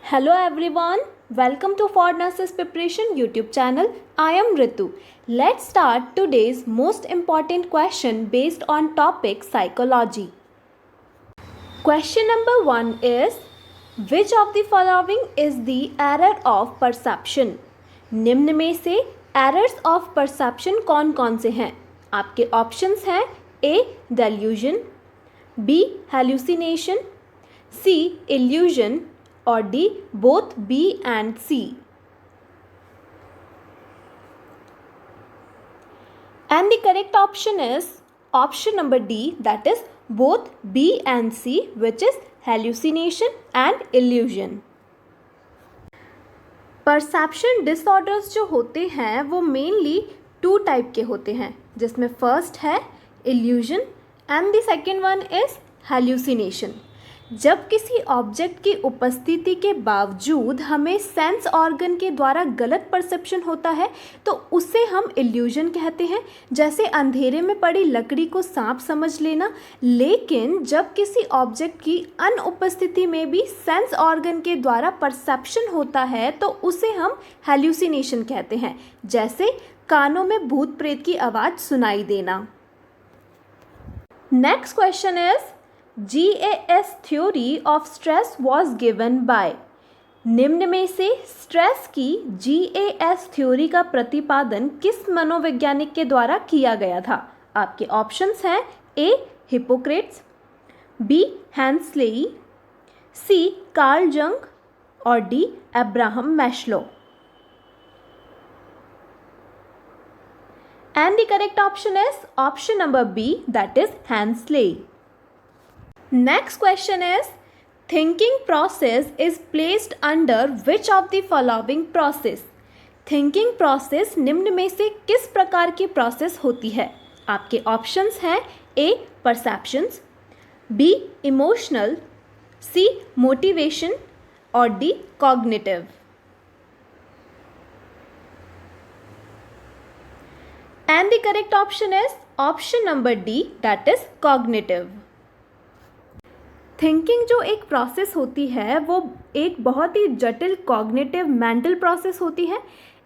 Hello everyone, welcome to For Nurses Preparation YouTube channel. I am Ritu. Let's start today's most important question based on topic psychology. Question number 1 is, which of the following is the error of perception? निम्न में से errors of perception कौन कौन से हैं? आपके options हैं A. delusion, B. hallucination, C. illusion और D. both B and C. And the correct option is option number D, that is both B and C, which is hallucination and illusion. Perception disorders जो होते हैं वो mainly 2 type के होते हैं, जिसमें first है illusion and the second one is hallucination. जब किसी ऑब्जेक्ट की उपस्थिति के बावजूद हमें सेंस ऑर्गन के द्वारा गलत परसेप्शन होता है तो उसे हम इल्यूजन कहते हैं. जैसे अंधेरे में पड़ी लकड़ी को सांप समझ लेना. लेकिन जब किसी ऑब्जेक्ट की अनुपस्थिति में भी सेंस ऑर्गन के द्वारा परसेप्शन होता है तो उसे हम हैल्यूसिनेशन कहते हैं. जैसे कानों में भूत प्रेत की आवाज़ सुनाई देना. Next question is GAS theory of stress was given by. निम्न में से स्ट्रेस की GAS थ्योरी का प्रतिपादन किस मनोवैज्ञानिक के द्वारा किया गया था? आपके ऑप्शंस हैं A. Hippocrates, B. हैंसलेई, C. Karl जंग और D. Abraham Maslow. And the correct option is option number B, that is Hensley. Next question is, thinking process is placed under which of the following process? Thinking process निम्न में से किस प्रकार की process होती है? आपके ऑप्शंस हैं A. perceptions, B. emotional, C. motivation और D. cognitive. And the correct option is option number D, that is cognitive. Thinking जो एक प्रोसेस होती है वो एक बहुत ही जटिल कॉग्निटिव मेंटल प्रोसेस होती है.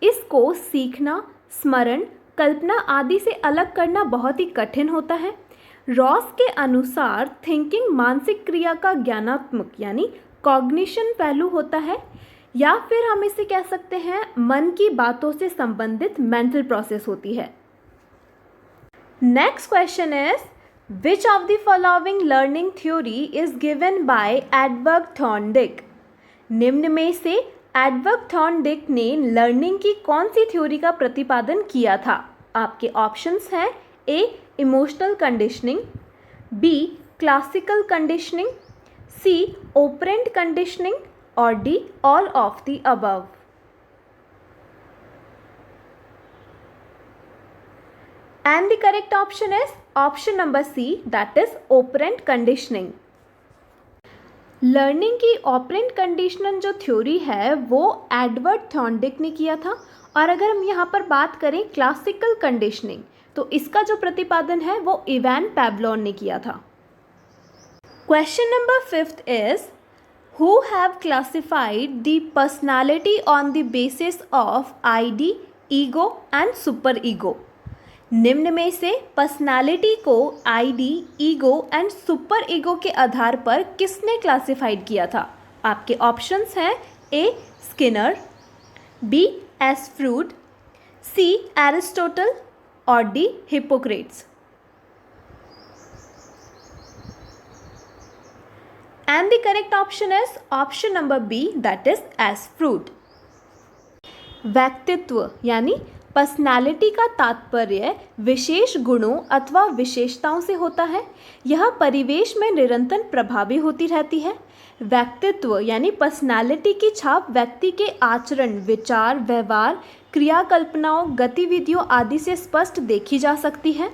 इसको सीखना, स्मरण, कल्पना आदि से अलग करना बहुत ही कठिन होता है. रॉस के अनुसार थिंकिंग मानसिक क्रिया का ज्ञानात्मक यानी कॉग्निशन पहलू होता है, या फिर हम इसे कह सकते हैं मन की बातों से संबंधित मेंटल प्रोसेस होती है. Next question is, Which of the following learning theory is given by Edward Thorndike? निम्न में से एडवर्ड थॉर्नडिक ने लर्निंग की कौन सी थ्योरी का प्रतिपादन किया था? आपके ऑप्शंस हैं A. Emotional conditioning, B. Classical conditioning, C. Operant conditioning और D. All of the above. And the correct option is option number C, that is operant conditioning. Learning की ऑपरेंट कंडीशनिंग जो theory है वो Edward थॉर्नडिक ने किया था. और अगर हम यहाँ पर बात करें क्लासिकल कंडीशनिंग तो इसका जो प्रतिपादन है वो इवान पैवलोन ने किया था. Question number 5 is, who have classified the personality on the basis of ID, ego and super ego? निम्न में से पर्सनालिटी को ID, ego and super ego के आधार पर किसने क्लासिफाइड किया था? आपके ऑप्शंस हैं A. Skinner, B. S Freud, C. Aristotle और D. Hippocrates. And the correct option is option number B, that is S Freud. व्यक्तित्व यानी पर्सनालिटी का तात्पर्य विशेष गुणों अथवा विशेषताओं से होता है. यह परिवेश में निरंतर प्रभावी होती रहती है. व्यक्तित्व यानी पर्सनालिटी की छाप व्यक्ति के आचरण, विचार, व्यवहार, क्रियाकल्पनाओं, गतिविधियों आदि से स्पष्ट देखी जा सकती है.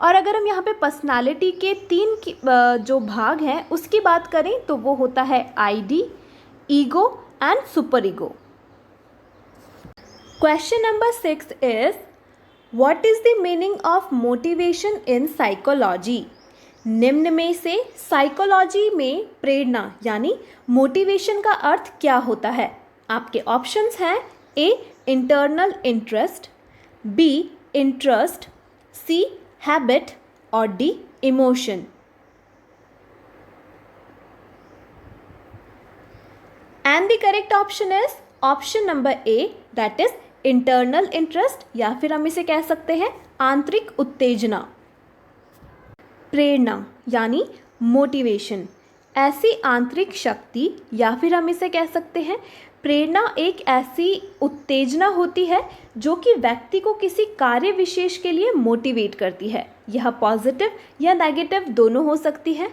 और अगर हम यहाँ पे पर्सनालिटी के 3 जो भाग हैं उसकी बात करें तो वो होता है ID, ego and super ego. Question number 6 is, what is the meaning of motivation in psychology? निम्न में से साइकोलॉजी में प्रेरणा यानी मोटिवेशन का अर्थ क्या होता है? आपके ऑप्शंस हैं a internal interest, B interest, C habit और D emotion. And the correct option is option number A, that is internal interest, या फिर हम इसे कह सकते हैं आंतरिक उत्तेजना। प्रेरणा यानी मोटिवेशन, ऐसी आंतरिक शक्ति या फिर हम इसे कह सकते हैं प्रेरणा एक ऐसी उत्तेजना होती है जो कि व्यक्ति को किसी कार्य विशेष के लिए मोटिवेट करती है। यह पॉजिटिव या नेगेटिव दोनों हो सकती है।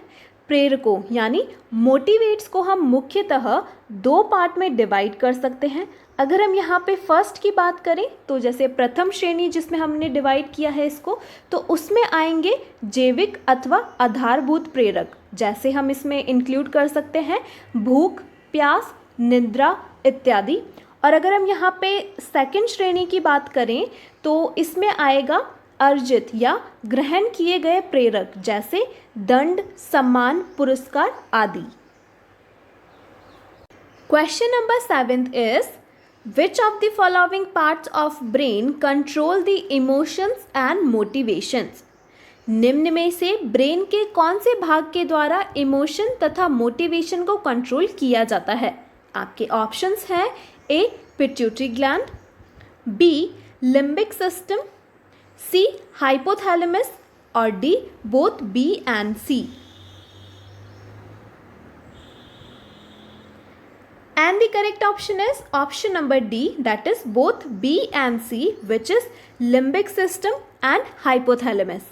प्रेरकों यानी मोटिवेट्स को हम मुख्यतः दो पार्ट में डिवाइड कर सकते हैं। अगर हम यहाँ पे फर्स्ट की बात करें तो जैसे प्रथम श्रेणी जिसमें हमने डिवाइड किया है इसको, तो उसमें आएंगे जैविक अथवा आधारभूत प्रेरक, जैसे हम इसमें इंक्लूड कर सकते हैं भूख, प्यास, निद्रा इत्यादि। और अगर हम यहाँ पे सेकंड श्रेणी की बात करें तो इसमें आएगा अर्जित या ग्रहण किए गए प्रेरक, जैसे दंड, सम्मान, पुरस्कार आदि। Question number 7 is which of the following parts of brain control the emotions and motivations? निम्न में से ब्रेन के कौन से भाग के द्वारा इमोशन तथा मोटिवेशन को कंट्रोल किया जाता है? आपके ऑप्शंस हैं A pituitary gland, B limbic system, C hypothalamus और D both B and C. And the correct option is option number D, that is both B and C, which is limbic system and hypothalamus.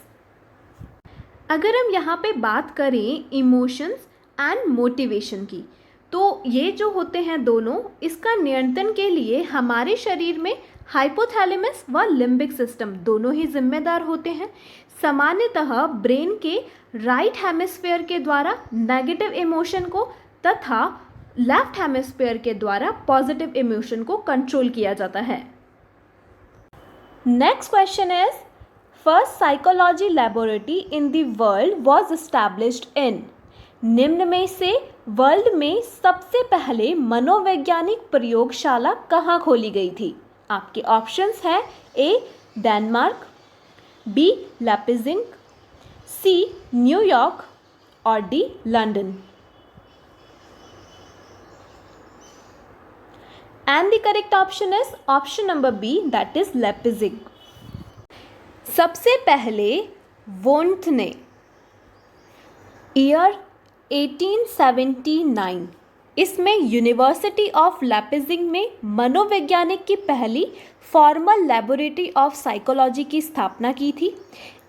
अगर हम यहाँ पे बात करें emotions and motivation की, तो ये जो होते हैं दोनों, इसका नियंत्रण के लिए हमारे शरीर में हाइपोथैलेमस व लिम्बिक सिस्टम दोनों ही जिम्मेदार होते हैं। सामान्यतः ब्रेन के राइट हेमिस्फीयर के द्वारा नेगेटिव इमोशन को तथा लेफ्ट हेमिस्फीयर के द्वारा पॉजिटिव इमोशन को कंट्रोल किया जाता है। Next question is first psychology laboratory in the world was established in? निम्न में से वर्ल्ड में सबसे पहले मनोवैज्ञानिक प्रयोगशाला कहाँ खोली गई थी? आपके ऑप्शंस हैं A Denmark, B Leipzig, C New York और D London. And the correct option is option number B, that is Leipzig. सबसे पहले वुंट ने ईयर 1879 इसमें यूनिवर्सिटी ऑफ लैपिजिंग में मनोवैज्ञानिक की पहली फॉर्मल लैबोरेटरी ऑफ साइकोलॉजी की स्थापना की थी।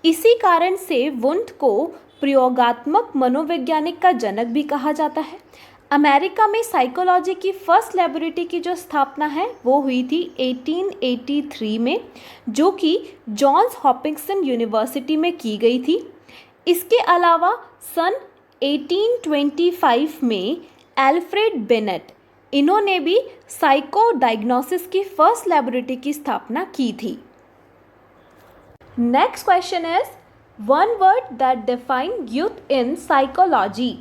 इसी कारण से वुंट को प्रयोगात्मक मनोवैज्ञानिक का जनक भी कहा जाता है। अमेरिका में साइकोलॉजी की फर्स्ट लैबोरेटरी की जो स्थापना है वो हुई थी 1883 में, जो कि जॉन्स हॉपिंसन यूनिवर्सिटी में की गई थी। इसके अलावा सन 1825 में एल्फ्रेड बेनेट, इन्होंने भी साइको डायग्नोसिस की फर्स्ट लैबोरेटरी की स्थापना की थी। Next question is one word that define youth in psychology.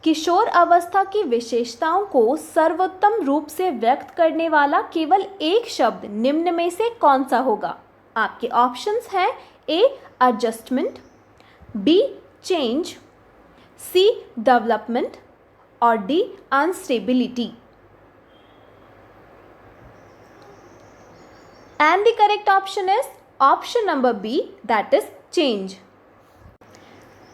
किशोर अवस्था की विशेषताओं को सर्वोत्तम रूप से व्यक्त करने वाला केवल एक शब्द निम्न में से कौन सा होगा? आपके ऑप्शंस हैं A adjustment, B change, C development और D instability. And the correct option is option number B, that is change.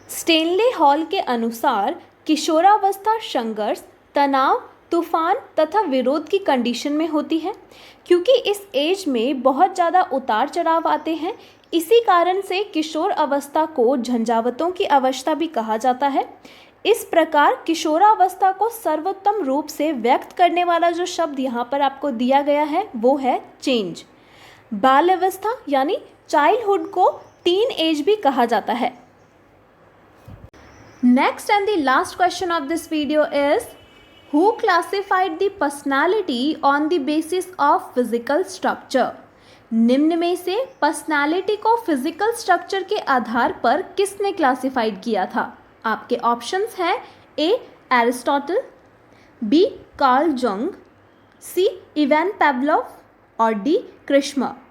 Stanley Hall के अनुसार किशोरावस्था संघर्ष, तनाव, तूफान तथा विरोध की कंडीशन में होती है। क्योंकि इस एज में बहुत ज़्यादा उतार चढ़ाव आते हैं, इसी कारण से किशोर अवस्था को झंझावतों की अवस्था भी कहा जाता है। इस प्रकार किशोरावस्था को सर्वोत्तम रूप से व्यक्त करने वाला जो शब्द यहाँ पर आपको दिया गया है वो है चेंज। बाल्यावस्था यानी चाइल्डहुड को टीन एज भी कहा जाता है। Next and the last question of this video is who classified the personality on the basis of physical structure? निम्न में से पर्सनालिटी को फिजिकल स्ट्रक्चर के आधार पर किसने क्लासिफाइड किया था? आपके ऑप्शंस हैं ए एरिस्टोटल, बी कार्ल जंग, सी इवान पावलोव और D क्रिश्मर।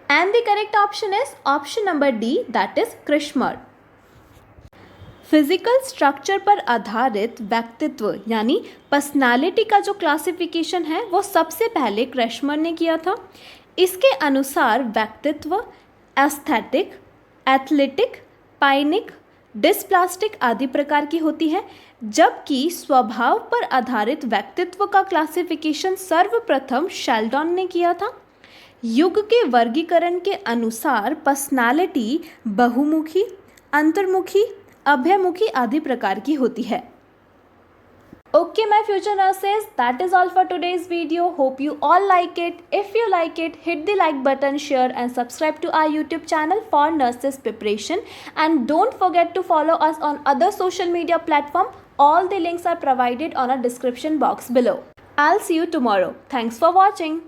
And the correct option is option number D, that is Kretschmer. Physical structure पर आधारित व्यक्तित्व यानी पर्सनालिटी का जो क्लासिफिकेशन है वो सबसे पहले क्रिश्मर ने किया था। इसके अनुसार व्यक्तित्व एस्थेटिक, एथलेटिक, पाइनिक, डिस्प्लास्टिक आदि प्रकार की होती है, जबकि स्वभाव पर आधारित व्यक्तित्व का क्लासिफिकेशन सर्वप्रथम शेल्डन ने किया था। युग के वर्गीकरण के अनुसार पर्सनालिटी बहुमुखी, अंतर्मुखी, अभ्यमुखी आदि प्रकार की होती है। Okay, my future nurses, that is all for today's video. Hope you all like it. If you like it, hit the like button, share and subscribe to our YouTube channel for nurses preparation. And don't forget to follow us on other social media platform. All the links are provided on our description box below. I'll see you tomorrow. Thanks for watching.